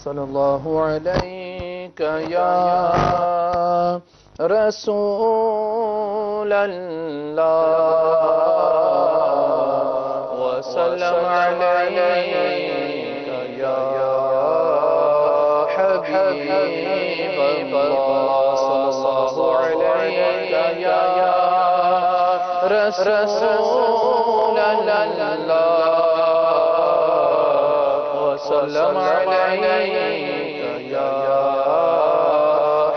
صلی اللہ علیہ یا رسول اللہ وسلم علیک یا حبیب اللہ صلی اللہ علیہ یا رسول اللہ وسلم علیک یا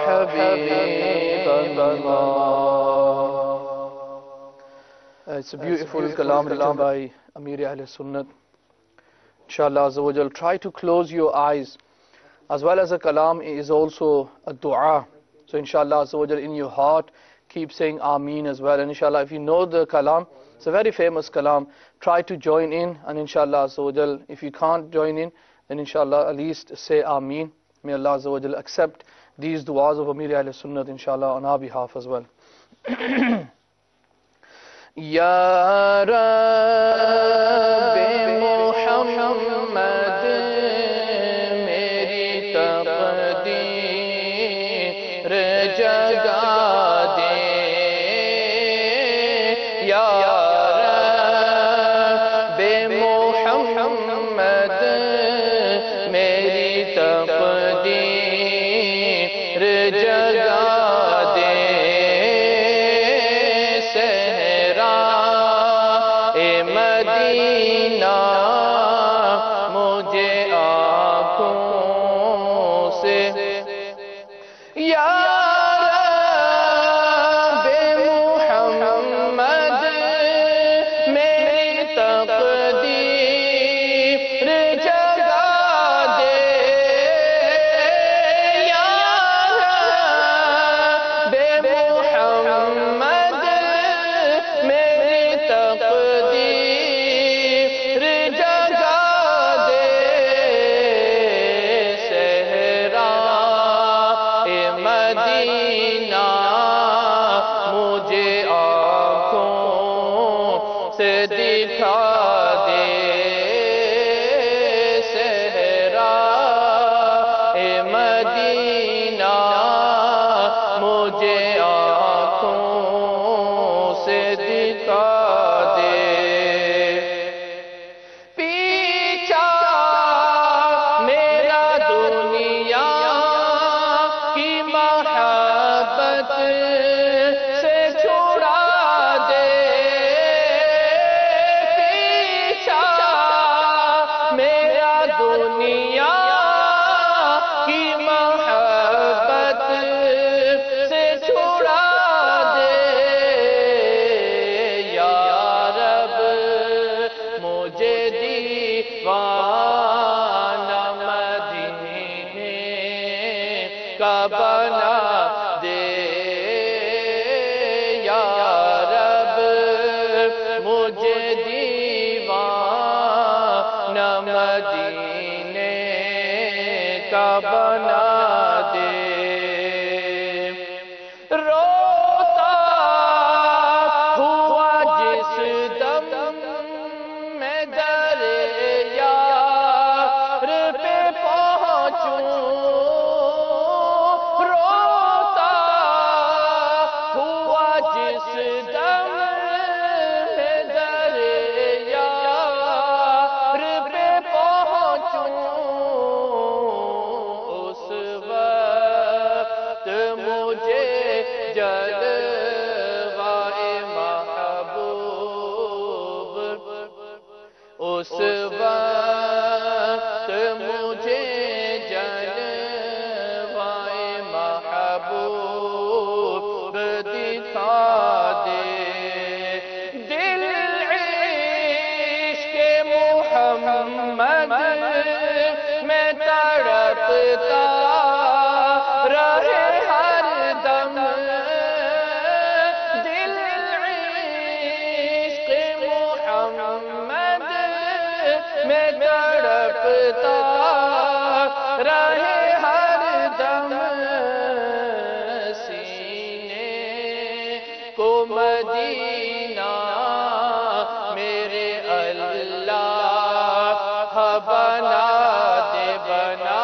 حبیب اللہ. It's a beautiful kalam written by Amir Ahl Sunnat. Inshallah Azza wa Jal, try to close your eyes. As well as a kalam is also a dua. So inshallah Azza wa Jal, in your heart, keep saying Ameen as well. And inshallah, if you know the kalam, it's a very famous kalam, try to join in. And inshallah Azza wa Jal, if you can't join in, then inshallah at least say Ameen. May Allah Azza wa Jal accept these du'as of Amir Ahl Sunnat inshallah on our behalf as well. Ya Rabbi Muhammad meri taqdeer jaga de. Ya Rabbi Muhammad meri taqdeer jaga de. مدینہ مجھے آنکھوں سے یا رب محمد میری تقدیر جگا دے. یا رب محمد میری تقدیر جگا دے. صحرائے مدینہ مجھے آنکھوں سے دکھا دے. صحرائے مدینہ مجھے آنکھوں سے دکھا دے. پیچھا میرا دنیا کی محبت سے چھڑا دے. پیچھا میرا دنیا کی محبت سے چھڑا دے. یا رب مجھے دیوانہ مدینے کا بنا دے. یا رب مجھے دیوانہ مدینے کا بنا دے. روتا ہوا جس دم میں دریار پہ پہنچوں. روتا ہوا جس دم میں دریار پہ پہنچوں. اس وقت مجھے جلوائے محبوب. اس وقت مجھے جلوائے محبوب دکھا دے. دل عشق محمد میں تڑپتا رہے ہر دم. دل عشق محمد میں تڑپتا رہے ہر دم. سینے کو مدینہ میرے اللہ بنا دے بنا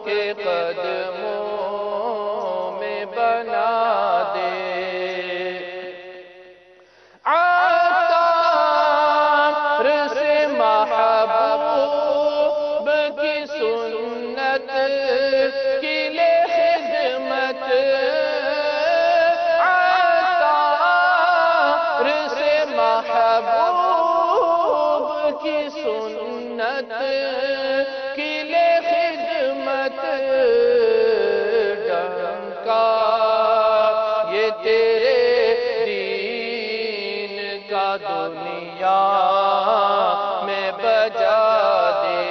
کے قدموں میں بنا دے عطار سے محبوب کی سنت کی لے خدمت عطار سے محبوب کی سنت کی لے خدمت ڈنکا یہ تیرے دین کا دنیا میں بجا دے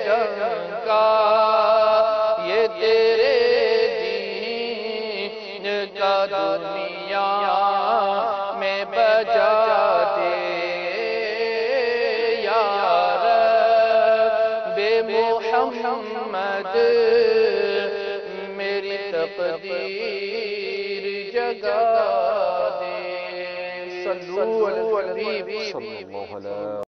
ڈنکا یہ تیرے دین کا دنیا میں بجا دے یا رب محمد میری تقدیر جگا دے صلو علی الحبیب